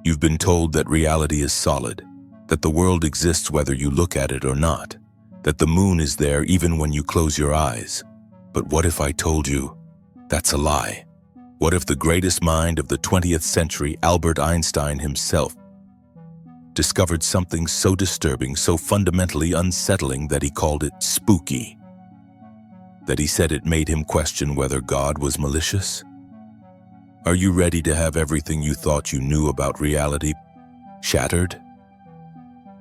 You've been told that reality is solid, that the world exists whether you look at it or not, that the moon is there even when you close your eyes. But what if I told you that's a lie? What if the greatest mind of the 20th century, Albert Einstein himself, discovered something so disturbing, so fundamentally unsettling that he called it spooky? That he said it made him question whether God was malicious? Are you ready to have everything you thought you knew about reality shattered?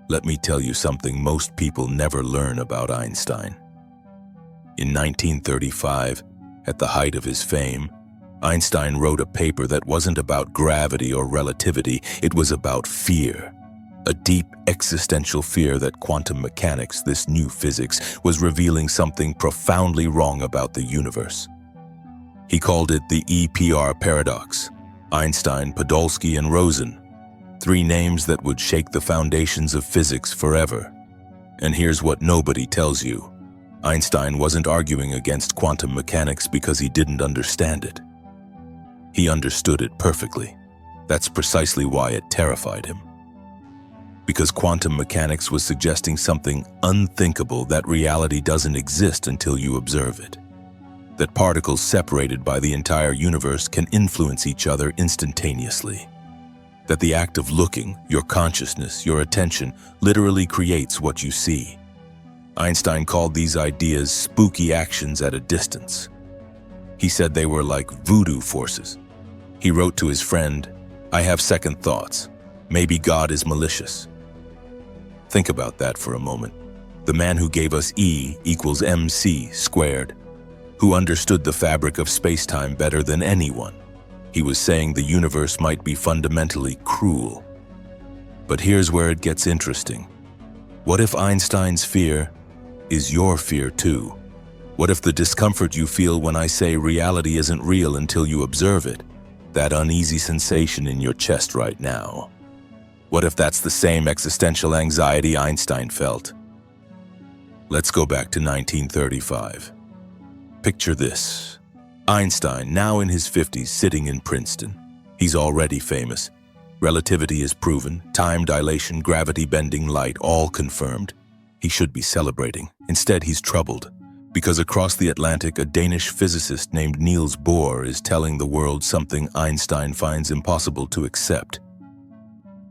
Let me tell you something most people never learn about Einstein. In 1935, at the height of his fame, Einstein wrote a paper that wasn't about gravity or relativity, it was about fear. A deep existential fear that quantum mechanics, this new physics, was revealing something profoundly wrong about the universe. He called it the EPR Paradox. Einstein, Podolsky, and Rosen. 3 names that would shake the foundations of physics forever. And here's what nobody tells you. Einstein wasn't arguing against quantum mechanics because he didn't understand it. He understood it perfectly. That's precisely why it terrified him. Because quantum mechanics was suggesting something unthinkable, that reality doesn't exist until you observe it. That particles separated by the entire universe can influence each other instantaneously. That the act of looking, your consciousness, your attention, literally creates what you see. Einstein called these ideas spooky actions at a distance. He said they were like voodoo forces. He wrote to his friend, "I have second thoughts. Maybe God is malicious." Think about that for a moment. The man who gave us E equals mc squared, who understood the fabric of space-time better than anyone. He was saying the universe might be fundamentally cruel. But here's where it gets interesting. What if Einstein's fear is your fear too? What if the discomfort you feel when I say reality isn't real until you observe it, that uneasy sensation in your chest right now? What if that's the same existential anxiety Einstein felt? Let's go back to 1935. Picture this. Einstein, now in his 50s, sitting in Princeton. He's already famous. Relativity is proven, time dilation, gravity bending light, all confirmed. He should be celebrating. Instead, he's troubled. Because across the Atlantic, a Danish physicist named Niels Bohr is telling the world something Einstein finds impossible to accept.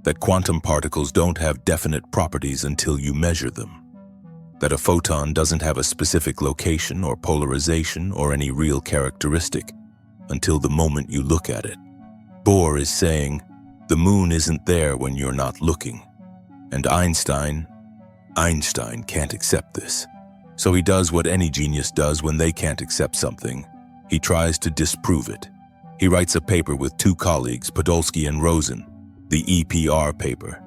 That quantum particles don't have definite properties until you measure them. That a photon doesn't have a specific location or polarization or any real characteristic until the moment you look at it. Bohr is saying, the moon isn't there when you're not looking. And Einstein can't accept this. So he does what any genius does when they can't accept something. He tries to disprove it. He writes a paper with 2 colleagues, Podolsky and Rosen, the EPR paper.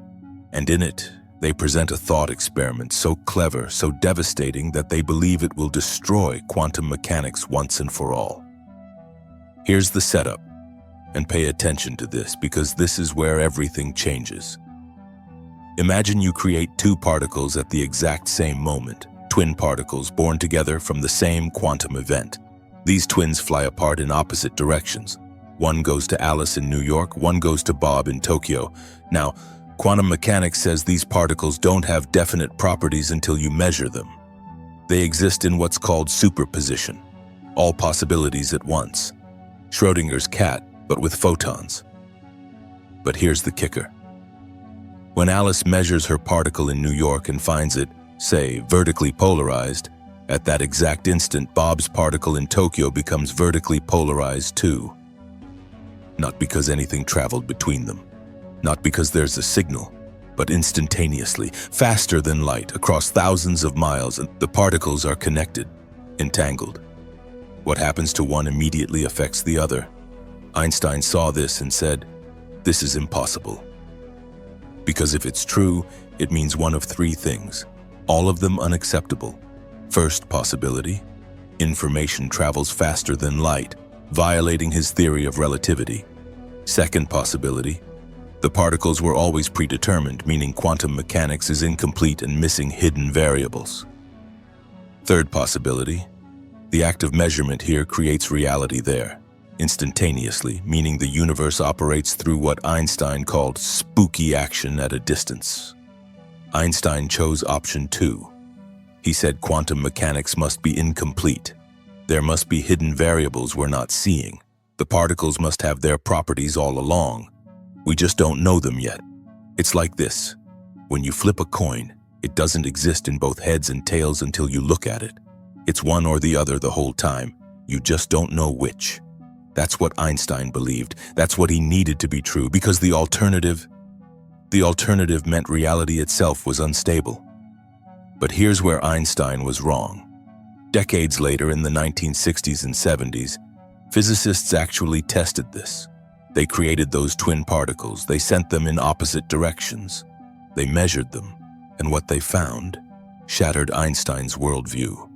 And in it, they present a thought experiment so clever, so devastating that they believe it will destroy quantum mechanics once and for all. Here's the setup, and pay attention to this because this is where everything changes. Imagine you create 2 particles at the exact same moment, twin particles born together from the same quantum event. These twins fly apart in opposite directions. One goes to Alice in New York, one goes to Bob in Tokyo. Now, quantum mechanics says these particles don't have definite properties until you measure them. They exist in what's called superposition, all possibilities at once. Schrödinger's cat, but with photons. But here's the kicker. When Alice measures her particle in New York and finds it, say, vertically polarized, at that exact instant, Bob's particle in Tokyo becomes vertically polarized too. Not because anything traveled between them. Not because there's a signal, but instantaneously, faster than light, across thousands of miles, and the particles are connected, entangled. What happens to one immediately affects the other. Einstein saw this and said, "This is impossible." Because if it's true, it means one of 3 things, all of them unacceptable. First possibility, information travels faster than light, violating his theory of relativity. Second possibility, the particles were always predetermined, meaning quantum mechanics is incomplete and missing hidden variables. Third possibility, the act of measurement here creates reality there. Instantaneously, meaning the universe operates through what Einstein called spooky action at a distance. Einstein chose option 2. He said quantum mechanics must be incomplete. There must be hidden variables we're not seeing. The particles must have their properties all along. We just don't know them yet. It's like this. When you flip a coin, it doesn't exist in both heads and tails until you look at it. It's one or the other the whole time. You just don't know which. That's what Einstein believed. That's what he needed to be true, because the alternative meant reality itself was unstable. But here's where Einstein was wrong. Decades later, in the 1960s and 70s, physicists actually tested this. They created those twin particles. They sent them in opposite directions. They measured them, and what they found shattered Einstein's worldview.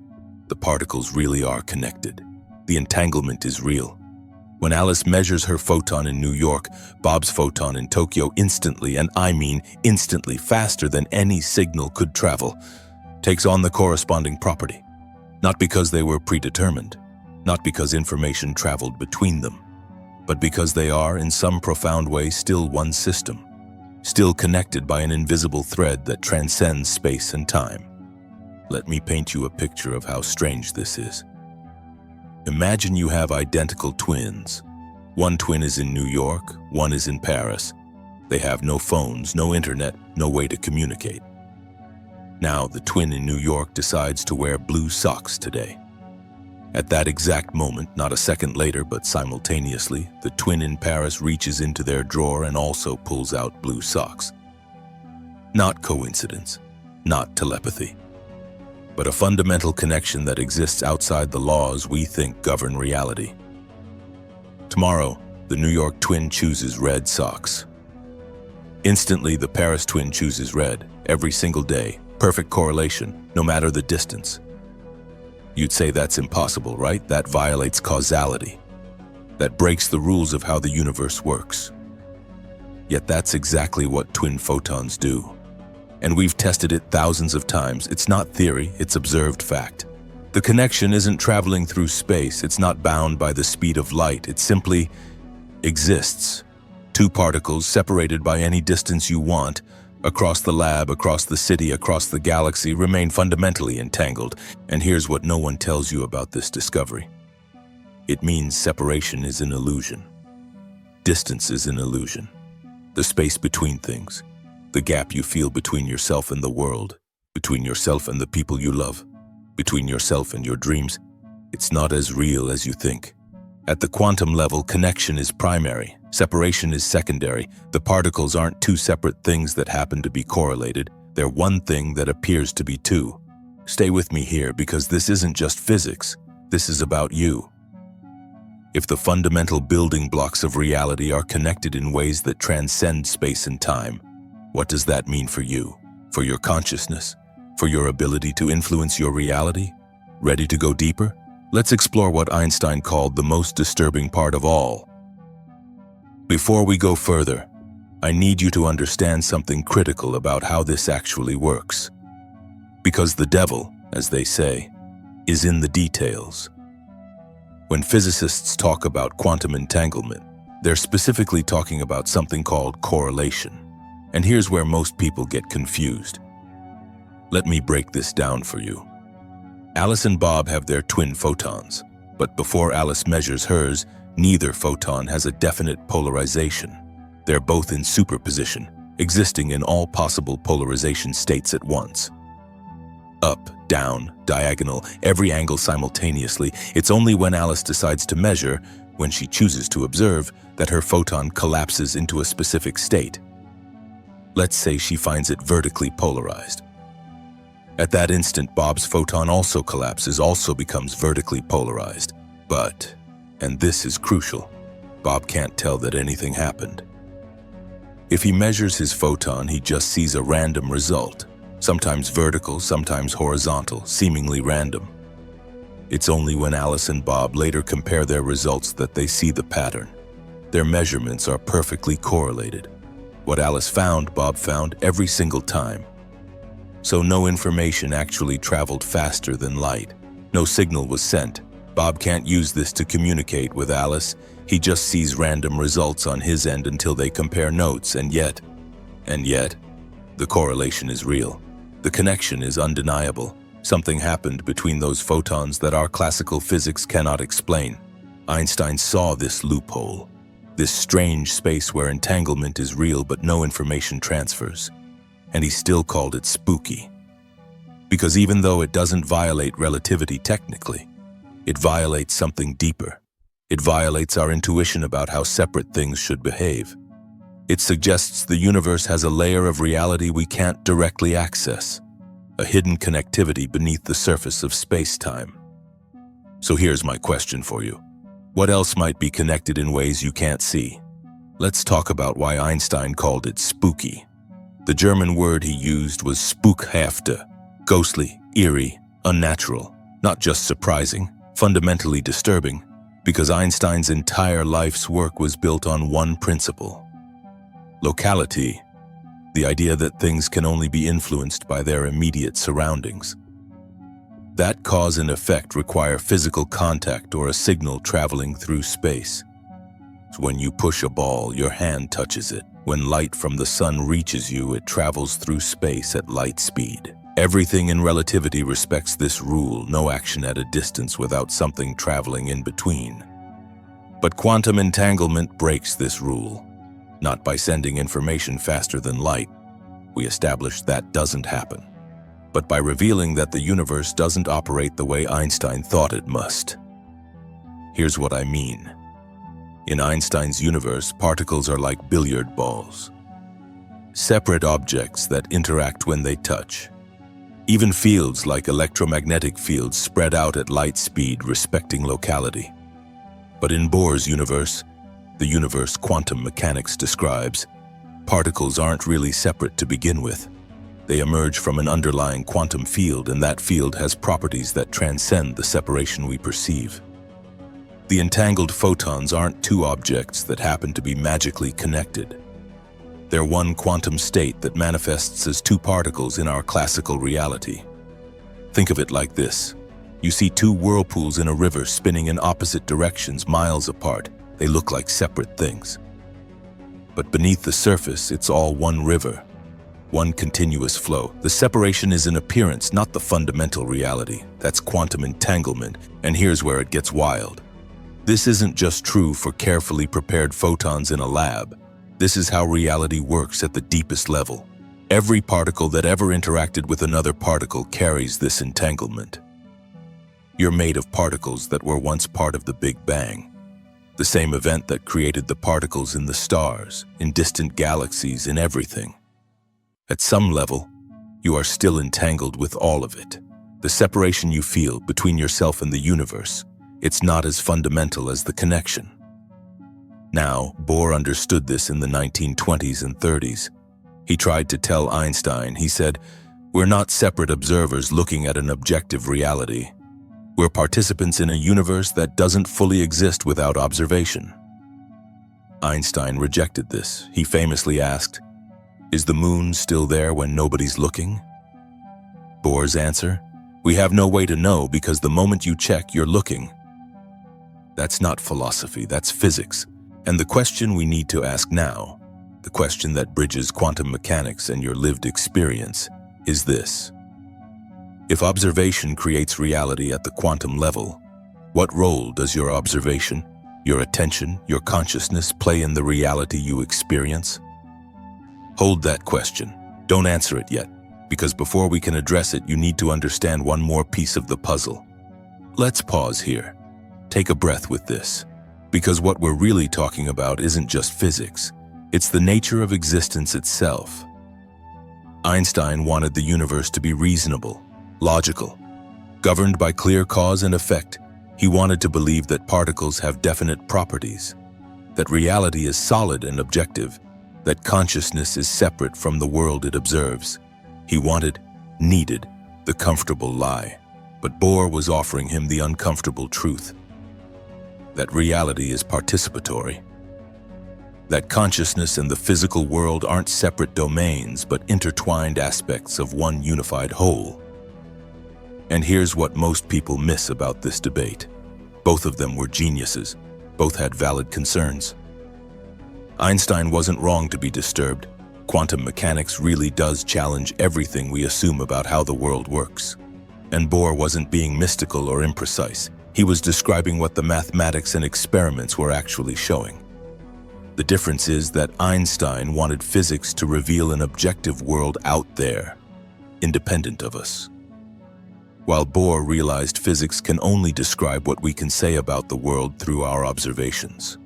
The particles really are connected. The entanglement is real. When Alice measures her photon in New York, Bob's photon in Tokyo instantly, and I mean instantly, faster than any signal could travel, takes on the corresponding property. Not because they were predetermined, not because information traveled between them, but because they are, in some profound way, still one system, still connected by an invisible thread that transcends space and time. Let me paint you a picture of how strange this is. Imagine you have identical twins. One twin is in New York, one is in Paris. They have no phones, no internet, no way to communicate. Now, the twin in New York decides to wear blue socks today. At that exact moment, not a second later, but simultaneously, the twin in Paris reaches into their drawer and also pulls out blue socks. Not coincidence, not telepathy, but a fundamental connection that exists outside the laws we think govern reality. Tomorrow, the New York twin chooses red socks. Instantly, the Paris twin chooses red, every single day. Perfect correlation, no matter the distance. You'd say that's impossible, right? That violates causality. That breaks the rules of how the universe works. Yet that's exactly what twin photons do. And we've tested it thousands of times. It's not theory, it's observed fact. The connection isn't traveling through space. It's not bound by the speed of light. It simply exists. Two particles separated by any distance you want, across the lab, across the city, across the galaxy, remain fundamentally entangled. And here's what no one tells you about this discovery. It means separation is an illusion. Distance is an illusion. The space between things. The gap you feel between yourself and the world, between yourself and the people you love, between yourself and your dreams, it's not as real as you think. At the quantum level, connection is primary, separation is secondary. The particles aren't two separate things that happen to be correlated. They're one thing that appears to be two. Stay with me here, because this isn't just physics. This is about you. If the fundamental building blocks of reality are connected in ways that transcend space and time, what does that mean for you, for your consciousness, for your ability to influence your reality? Ready to go deeper? Let's explore what Einstein called the most disturbing part of all. Before we go further, I need you to understand something critical about how this actually works. Because the devil, as they say, is in the details. When physicists talk about quantum entanglement, they're specifically talking about something called correlation. And here's where most people get confused. Let me break this down for you. Alice and Bob have their twin photons, but before Alice measures hers, neither photon has a definite polarization. They're both in superposition, existing in all possible polarization states at once. Up, down, diagonal, every angle simultaneously. It's only when Alice decides to measure, when she chooses to observe, that her photon collapses into a specific state. Let's say she finds it vertically polarized. At that instant, Bob's photon also collapses, also becomes vertically polarized. But, and this is crucial, Bob can't tell that anything happened. If he measures his photon, he just sees a random result, sometimes vertical, sometimes horizontal, seemingly random. It's only when Alice and Bob later compare their results that they see the pattern. Their measurements are perfectly correlated. What Alice found, Bob found every single time. So no information actually traveled faster than light. No signal was sent. Bob can't use this to communicate with Alice. He just sees random results on his end until they compare notes, and yet, the correlation is real. The connection is undeniable. Something happened between those photons that our classical physics cannot explain. Einstein saw this loophole, this strange space where entanglement is real but no information transfers, and he still called it spooky. Because even though it doesn't violate relativity technically, it violates something deeper. It violates our intuition about how separate things should behave. It suggests the universe has a layer of reality we can't directly access, a hidden connectivity beneath the surface of space-time. So here's my question for you. What else might be connected in ways you can't see? Let's talk about why Einstein called it spooky. The German word he used was spookhafte, ghostly, eerie, unnatural, not just surprising, fundamentally disturbing, because Einstein's entire life's work was built on one principle: locality, the idea that things can only be influenced by their immediate surroundings. That cause and effect require physical contact or a signal traveling through space. So when you push a ball, your hand touches it. When light from the sun reaches you, it travels through space at light speed. Everything in relativity respects this rule: no action at a distance without something traveling in between. But quantum entanglement breaks this rule. Not by sending information faster than light. We established that doesn't happen. But by revealing that the universe doesn't operate the way Einstein thought it must. Here's what I mean. In Einstein's universe, particles are like billiard balls. Separate objects that interact when they touch. Even fields like electromagnetic fields spread out at light speed, respecting locality. But in Bohr's universe, the universe quantum mechanics describes, particles aren't really separate to begin with. They emerge from an underlying quantum field, and that field has properties that transcend the separation we perceive. The entangled photons aren't two objects that happen to be magically connected. They're one quantum state that manifests as two particles in our classical reality. Think of it like this. You see two whirlpools in a river spinning in opposite directions miles apart. They look like separate things. But beneath the surface, it's all one river, one continuous flow. The separation is an appearance, not the fundamental reality. That's quantum entanglement, and here's where it gets wild. This isn't just true for carefully prepared photons in a lab. This is how reality works at the deepest level. Every particle that ever interacted with another particle carries this entanglement. You're made of particles that were once part of the Big Bang. The same event that created the particles in the stars, in distant galaxies, in everything. At some level, you are still entangled with all of it. The separation you feel between yourself and the universe, it's not as fundamental as the connection. Now, Bohr understood this in the 1920s and 30s. He tried to tell Einstein, he said, "We're not separate observers looking at an objective reality. We're participants in a universe that doesn't fully exist without observation." Einstein rejected this. He famously asked, "Is the moon still there when nobody's looking?" Bohr's answer, "We have no way to know because the moment you check, you're looking." That's not philosophy, that's physics. And the question we need to ask now, the question that bridges quantum mechanics and your lived experience, is this. If observation creates reality at the quantum level, what role does your observation, your attention, your consciousness play in the reality you experience? Hold that question. Don't answer it yet, because before we can address it, you need to understand one more piece of the puzzle. Let's pause here. Take a breath with this, because what we're really talking about isn't just physics. It's the nature of existence itself. Einstein wanted the universe to be reasonable, logical, governed by clear cause and effect. He wanted to believe that particles have definite properties, that reality is solid and objective, that consciousness is separate from the world it observes. He needed the comfortable lie. But Bohr was offering him the uncomfortable truth. That reality is participatory. That consciousness and the physical world aren't separate domains, but intertwined aspects of one unified whole. And here's what most people miss about this debate. Both of them were geniuses. Both had valid concerns. Einstein wasn't wrong to be disturbed. Quantum mechanics really does challenge everything we assume about how the world works. And Bohr wasn't being mystical or imprecise. He was describing what the mathematics and experiments were actually showing. The difference is that Einstein wanted physics to reveal an objective world out there, independent of us, while Bohr realized physics can only describe what we can say about the world through our observations.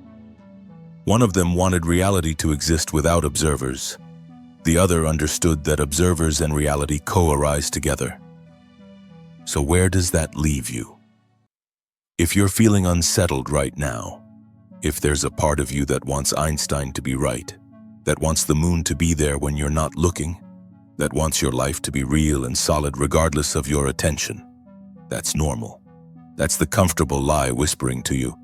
One of them wanted reality to exist without observers. The other understood that observers and reality co-arise together. So where does that leave you? If you're feeling unsettled right now, if there's a part of you that wants Einstein to be right, that wants the moon to be there when you're not looking, that wants your life to be real and solid regardless of your attention, that's normal. That's the comfortable lie whispering to you.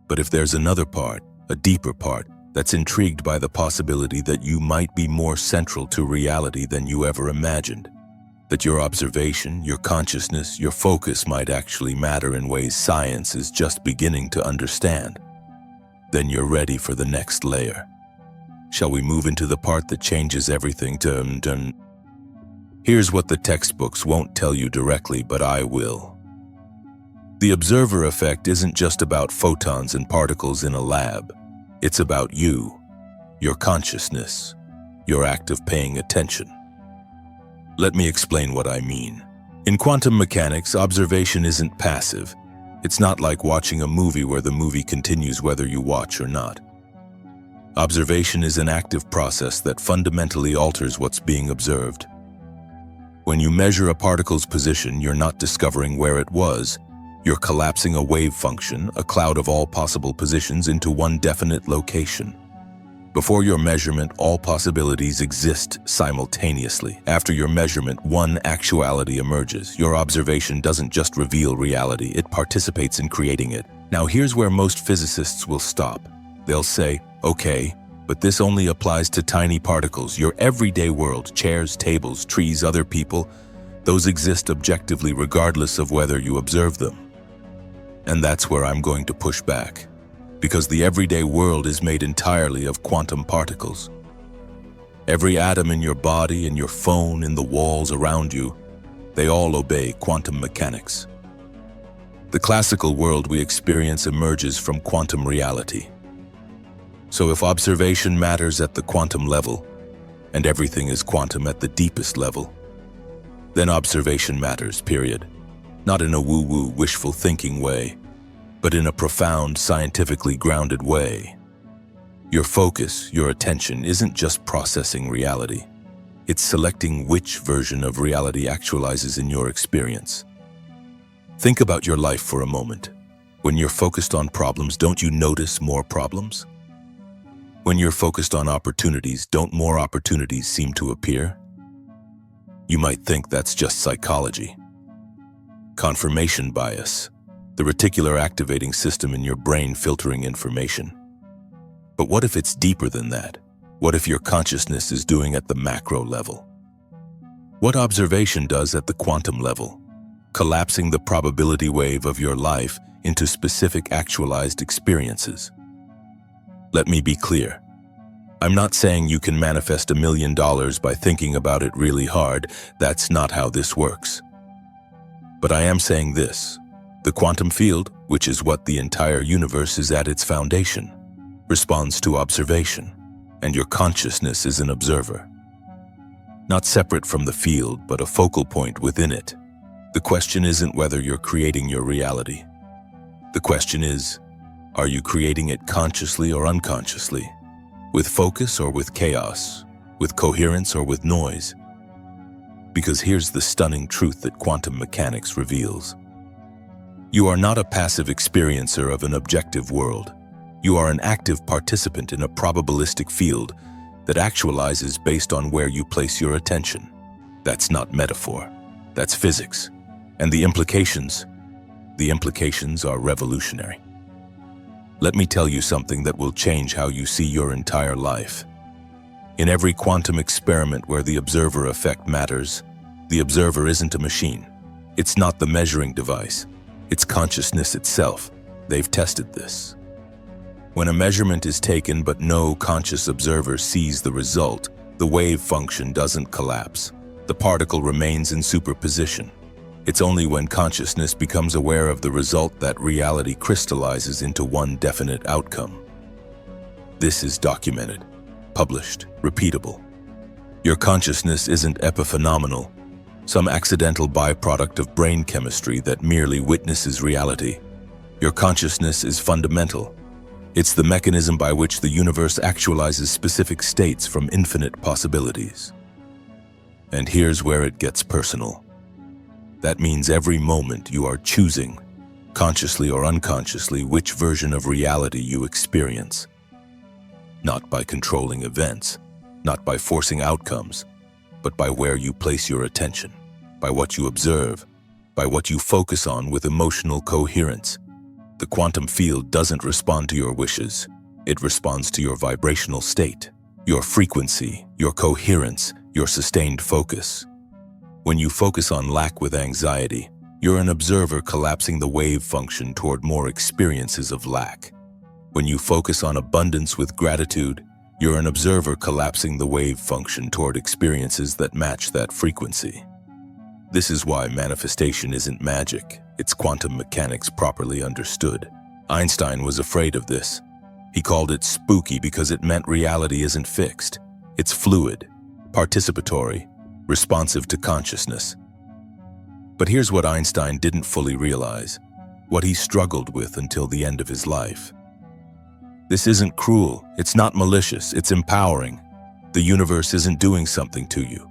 But if there's another part, a deeper part, that's intrigued by the possibility that you might be more central to reality than you ever imagined, that your observation, your consciousness, your focus might actually matter in ways science is just beginning to understand, then you're ready for the next layer. Shall we move into the part that changes everything to... Here's what the textbooks won't tell you directly, but I will. The observer effect isn't just about photons and particles in a lab. It's about you, your consciousness, your act of paying attention. Let me explain what I mean. In quantum mechanics, observation isn't passive. It's not like watching a movie where the movie continues whether you watch or not. Observation is an active process that fundamentally alters what's being observed. When you measure a particle's position, you're not discovering where it was. You're collapsing a wave function, a cloud of all possible positions, into one definite location. Before your measurement, all possibilities exist simultaneously. After your measurement, one actuality emerges. Your observation doesn't just reveal reality, it participates in creating it. Now here's where most physicists will stop. They'll say, okay, but this only applies to tiny particles. Your everyday world, chairs, tables, trees, other people, those exist objectively regardless of whether you observe them. And that's where I'm going to push back. Because the everyday world is made entirely of quantum particles. Every atom in your body, in your phone, in the walls around you, they all obey quantum mechanics. The classical world we experience emerges from quantum reality. So if observation matters at the quantum level, and everything is quantum at the deepest level, then observation matters, period. Not in a woo-woo, wishful thinking way, but in a profound, scientifically grounded way. Your focus, your attention, isn't just processing reality. It's selecting which version of reality actualizes in your experience. Think about your life for a moment. When you're focused on problems, don't you notice more problems? When you're focused on opportunities, don't more opportunities seem to appear? You might think that's just psychology. Confirmation bias. The reticular activating system in your brain filtering information. But what if it's deeper than that? What if your consciousness is doing at the macro level? What observation does at the quantum level, collapsing the probability wave of your life into specific actualized experiences? Let me be clear. I'm not saying you can manifest $1 million by thinking about it really hard. That's not how this works. But I am saying this. The quantum field, which is what the entire universe is at its foundation, responds to observation, and your consciousness is an observer. Not separate from the field, but a focal point within it. The question isn't whether you're creating your reality. The question is, are you creating it consciously or unconsciously? With focus or with chaos? With coherence or with noise? Because here's the stunning truth that quantum mechanics reveals. You are not a passive experiencer of an objective world. You are an active participant in a probabilistic field that actualizes based on where you place your attention. That's not metaphor. That's physics. And the implications are revolutionary. Let me tell you something that will change how you see your entire life. In every quantum experiment where the observer effect matters, the observer isn't a machine. It's not the measuring device. It's consciousness itself. They've tested this. When a measurement is taken but no conscious observer sees the result, the wave function doesn't collapse. The particle remains in superposition. It's only when consciousness becomes aware of the result that reality crystallizes into one definite outcome. This is documented, published, repeatable. Your consciousness isn't epiphenomenal, some accidental byproduct of brain chemistry that merely witnesses reality. Your consciousness is fundamental. It's the mechanism by which the universe actualizes specific states from infinite possibilities. And here's where it gets personal. That means every moment you are choosing, consciously or unconsciously, which version of reality you experience. Not by controlling events, not by forcing outcomes, but by where you place your attention, by what you observe, by what you focus on with emotional coherence. The quantum field doesn't respond to your wishes. It responds to your vibrational state, your frequency, your coherence, your sustained focus. When you focus on lack with anxiety, you're an observer collapsing the wave function toward more experiences of lack. When you focus on abundance with gratitude, you're an observer collapsing the wave function toward experiences that match that frequency. This is why manifestation isn't magic. It's quantum mechanics properly understood. Einstein was afraid of this. He called it spooky because it meant reality isn't fixed. It's fluid, participatory, responsive to consciousness. But here's what Einstein didn't fully realize, what he struggled with until the end of his life. This isn't cruel, it's not malicious, it's empowering. The universe isn't doing something to you.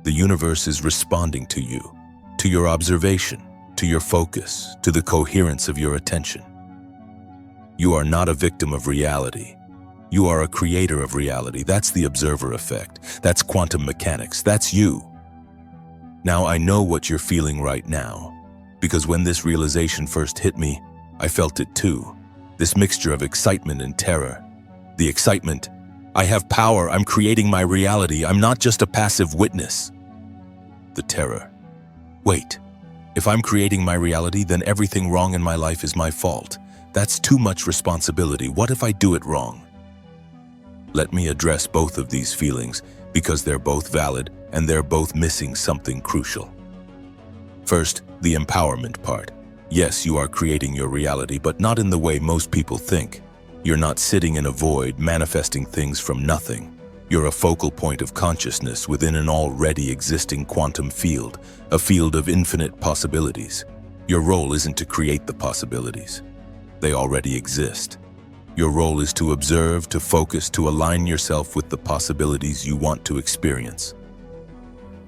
The universe is responding to you, to your observation, to your focus, to the coherence of your attention. You are not a victim of reality. You are a creator of reality. That's the observer effect. That's quantum mechanics. That's you. Now I know what you're feeling right now, because when this realization first hit me, I felt it too. This mixture of excitement and terror. The excitement, I have power, I'm creating my reality, I'm not just a passive witness. The terror, wait, if I'm creating my reality, then everything wrong in my life is my fault. That's too much responsibility. What if I do it wrong? Let me address both of these feelings because they're both valid and they're both missing something crucial. First, the empowerment part. Yes, you are creating your reality, but not in the way most people think. You're not sitting in a void, manifesting things from nothing. You're a focal point of consciousness within an already existing quantum field, a field of infinite possibilities. Your role isn't to create the possibilities. They already exist. Your role is to observe, to focus, to align yourself with the possibilities you want to experience.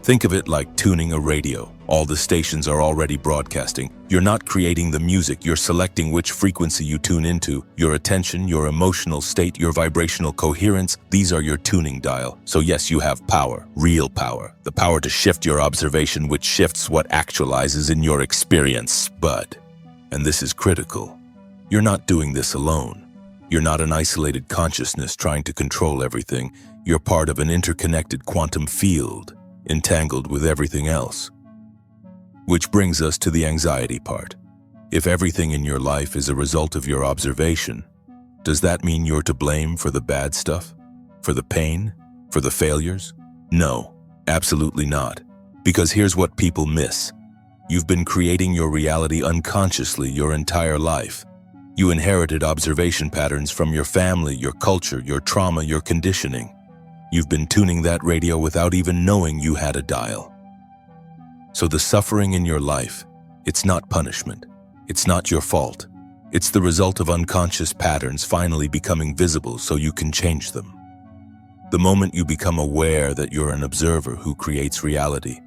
Think of it like tuning a radio. All the stations are already broadcasting. You're not creating the music, you're selecting which frequency you tune into. Your attention, your emotional state, your vibrational coherence, these are your tuning dial. So yes, you have power, real power. The power to shift your observation, which shifts what actualizes in your experience. But, and this is critical, you're not doing this alone. You're not an isolated consciousness trying to control everything. You're part of an interconnected quantum field, entangled with everything else. Which brings us to the anxiety part. If everything in your life is a result of your observation, does that mean you're to blame for the bad stuff? For the pain? For the failures? No, absolutely not. Because here's what people miss. You've been creating your reality unconsciously your entire life. You inherited observation patterns from your family, your culture, your trauma, your conditioning. You've been tuning that radio without even knowing you had a dial. So the suffering in your life, it's not punishment. It's not your fault. It's the result of unconscious patterns finally becoming visible so you can change them. The moment you become aware that you're an observer who creates reality,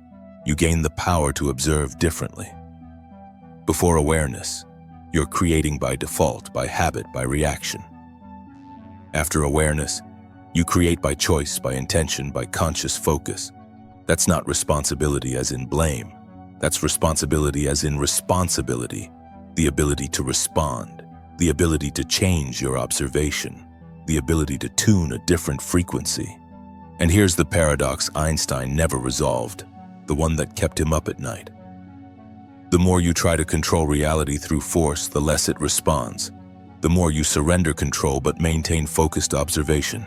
you gain the power to observe differently. Before awareness, you're creating by default, by habit, by reaction. After awareness, you create by choice, by intention, by conscious focus. That's not responsibility as in blame. That's responsibility as in responsibility, the ability to respond, the ability to change your observation, the ability to tune a different frequency. And here's the paradox Einstein never resolved, the one that kept him up at night. The more you try to control reality through force, the less it responds. The more you surrender control but maintain focused observation,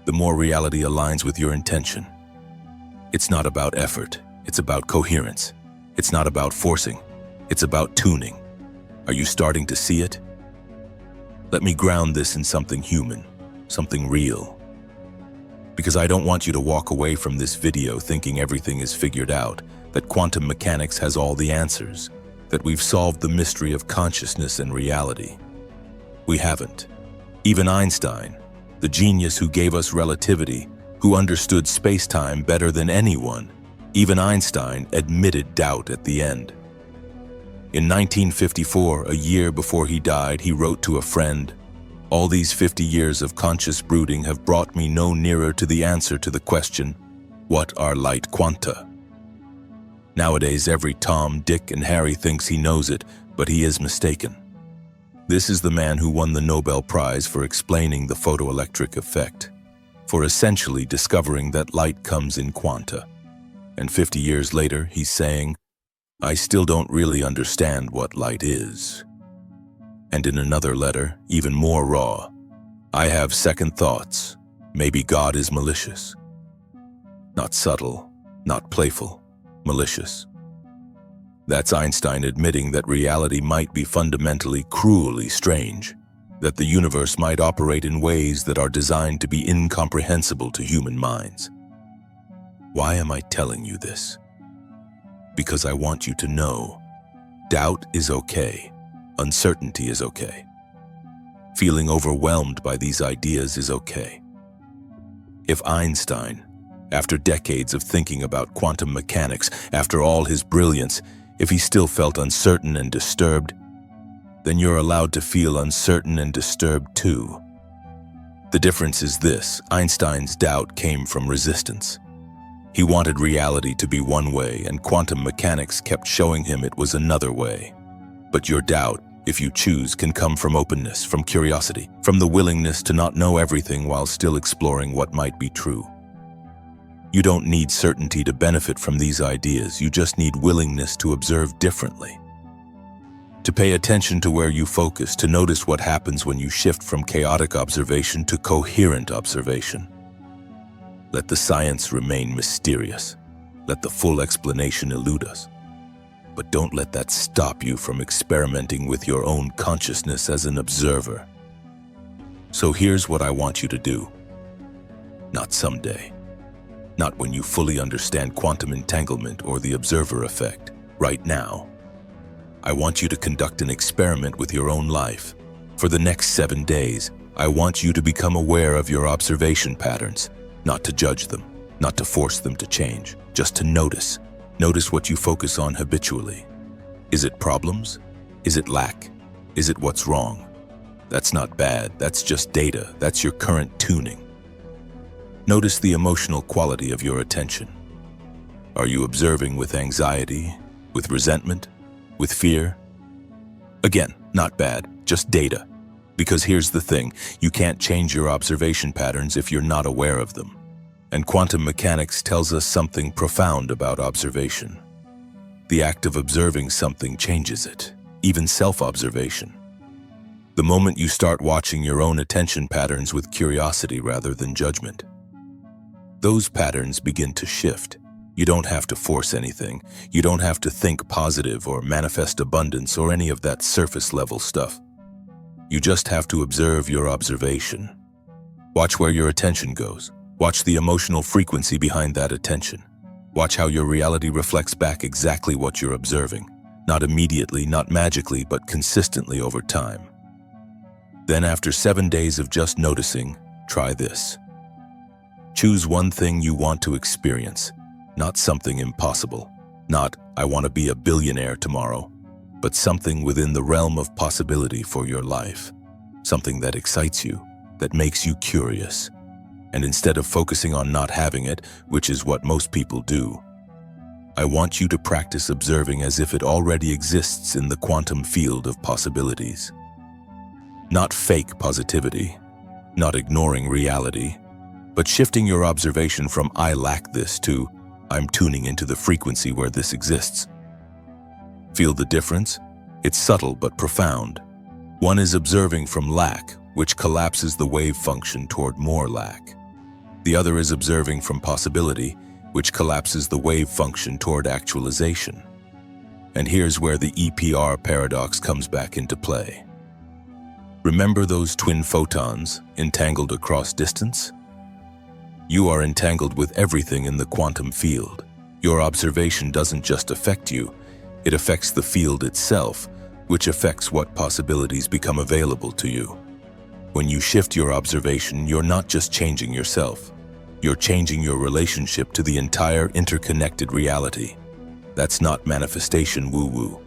the more reality aligns with your intention. It's not about effort, it's about coherence. It's not about forcing, it's about tuning. Are you starting to see it? Let me ground this in something human, something real. Because I don't want you to walk away from this video thinking everything is figured out, that quantum mechanics has all the answers, that we've solved the mystery of consciousness and reality. We haven't. Even Einstein, the genius who gave us relativity, who understood space-time better than anyone, even Einstein admitted doubt at the end. In 1954, a year before he died, he wrote to a friend, "All these 50 years of conscious brooding have brought me no nearer to the answer to the question, what are light quanta?" Nowadays, every Tom, Dick, and Harry thinks he knows it, but he is mistaken. This is the man who won the Nobel Prize for explaining the photoelectric effect, for essentially discovering that light comes in quanta. And 50 years later, he's saying, "I still don't really understand what light is." And in another letter, even more raw, "I have second thoughts. Maybe God is malicious." Not subtle, not playful, malicious. That's Einstein admitting that reality might be fundamentally, cruelly strange, that the universe might operate in ways that are designed to be incomprehensible to human minds. Why am I telling you this? Because I want you to know, doubt is okay, uncertainty is okay. Feeling overwhelmed by these ideas is okay. If Einstein, after decades of thinking about quantum mechanics, after all his brilliance, if he still felt uncertain and disturbed, then you're allowed to feel uncertain and disturbed too. The difference is this: Einstein's doubt came from resistance. He wanted reality to be one way, and quantum mechanics kept showing him it was another way. But your doubt, if you choose, can come from openness, from curiosity, from the willingness to not know everything while still exploring what might be true. You don't need certainty to benefit from these ideas, you just need willingness to observe differently. To pay attention to where you focus, to notice what happens when you shift from chaotic observation to coherent observation. Let the science remain mysterious. Let the full explanation elude us. But don't let that stop you from experimenting with your own consciousness as an observer. So here's what I want you to do. Not someday. Not when you fully understand quantum entanglement or the observer effect. Right now. I want you to conduct an experiment with your own life. For the next 7 days, I want you to become aware of your observation patterns, not to judge them, not to force them to change, just to notice. Notice what you focus on habitually. Is it problems? Is it lack? Is it what's wrong? That's not bad, that's just data, that's your current tuning. Notice the emotional quality of your attention. Are you observing with anxiety, with resentment, with fear? Again, not bad, just data. Because here's the thing, you can't change your observation patterns if you're not aware of them. And quantum mechanics tells us something profound about observation. The act of observing something changes it, even self-observation. The moment you start watching your own attention patterns with curiosity rather than judgment, those patterns begin to shift. You don't have to force anything. You don't have to think positive or manifest abundance or any of that surface-level stuff. You just have to observe your observation. Watch where your attention goes. Watch the emotional frequency behind that attention. Watch how your reality reflects back exactly what you're observing. Not immediately, not magically, but consistently over time. Then after 7 days of just noticing, try this. Choose one thing you want to experience, not something impossible. Not, I want to be a billionaire tomorrow, but something within the realm of possibility for your life. Something that excites you, that makes you curious. And instead of focusing on not having it, which is what most people do, I want you to practice observing as if it already exists in the quantum field of possibilities. Not fake positivity, not ignoring reality, but shifting your observation from I lack this to I'm tuning into the frequency where this exists. Feel the difference? It's subtle but profound. One is observing from lack, which collapses the wave function toward more lack. The other is observing from possibility, which collapses the wave function toward actualization. And here's where the EPR paradox comes back into play. Remember those twin photons entangled across distance? You are entangled with everything in the quantum field. Your observation doesn't just affect you, it affects the field itself, which affects what possibilities become available to you. When you shift your observation, you're not just changing yourself. You're changing your relationship to the entire interconnected reality. That's not manifestation woo-woo.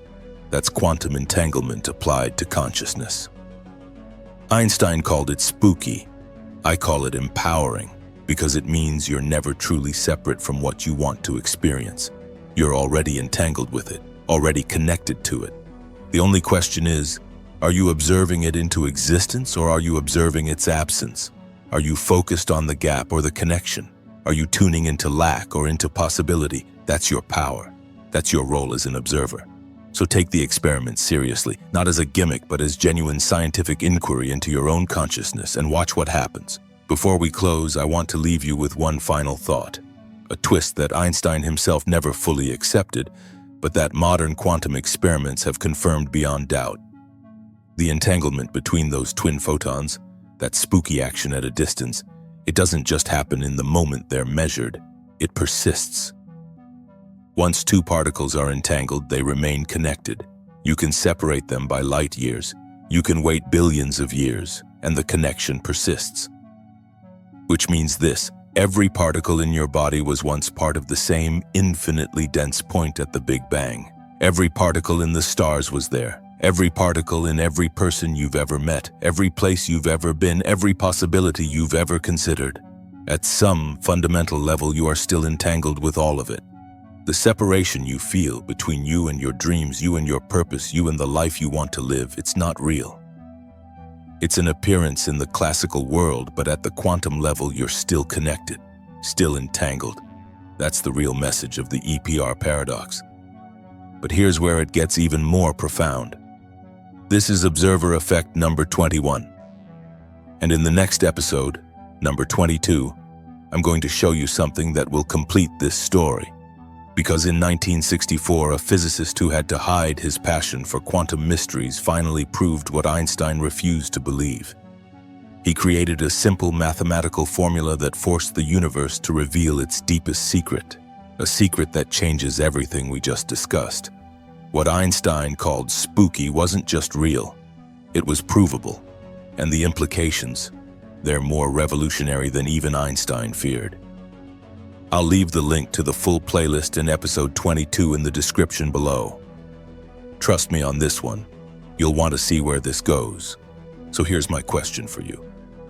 That's quantum entanglement applied to consciousness. Einstein called it spooky. I call it empowering, because it means you're never truly separate from what you want to experience. You're already entangled with it, already connected to it. The only question is, are you observing it into existence or are you observing its absence? Are you focused on the gap or the connection? Are you tuning into lack or into possibility? That's your power. That's your role as an observer. So take the experiment seriously, not as a gimmick, but as genuine scientific inquiry into your own consciousness, and watch what happens. Before we close, I want to leave you with one final thought, a twist that Einstein himself never fully accepted, but that modern quantum experiments have confirmed beyond doubt. The entanglement between those twin photons, that spooky action at a distance, it doesn't just happen in the moment they're measured, it persists. Once two particles are entangled, they remain connected. You can separate them by light years. You can wait billions of years, and the connection persists. Which means this: every particle in your body was once part of the same infinitely dense point at the Big Bang. Every particle in the stars was there. Every particle in every person you've ever met, every place you've ever been, every possibility you've ever considered. At some fundamental level, you are still entangled with all of it. The separation you feel between you and your dreams, you and your purpose, you and the life you want to live, it's not real. It's an appearance in the classical world, but at the quantum level, you're still connected, still entangled. That's the real message of the EPR paradox. But here's where it gets even more profound. This is observer effect number 21. And in the next episode, number 22, I'm going to show you something that will complete this story. Because in 1964, a physicist who had to hide his passion for quantum mysteries finally proved what Einstein refused to believe. He created a simple mathematical formula that forced the universe to reveal its deepest secret, a secret that changes everything we just discussed. What Einstein called spooky wasn't just real, it was provable, and the implications, they're more revolutionary than even Einstein feared. I'll leave the link to the full playlist in episode 22 in the description below. Trust me on this one, you'll want to see where this goes. So here's my question for you.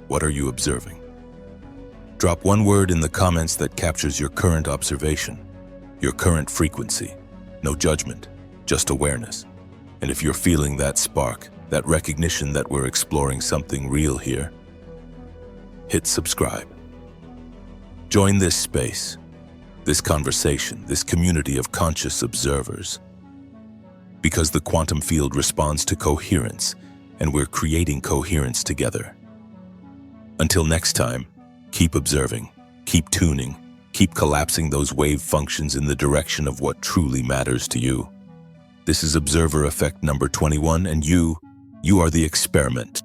What are you observing? Drop one word in the comments that captures your current observation, your current frequency. No judgment, just awareness. And if you're feeling that spark, that recognition that we're exploring something real here, hit subscribe. Join this space, this conversation, this community of conscious observers. Because the quantum field responds to coherence, and we're creating coherence together. Until next time, keep observing, keep tuning, keep collapsing those wave functions in the direction of what truly matters to you. This is observer effect number 21, and you are the experiment.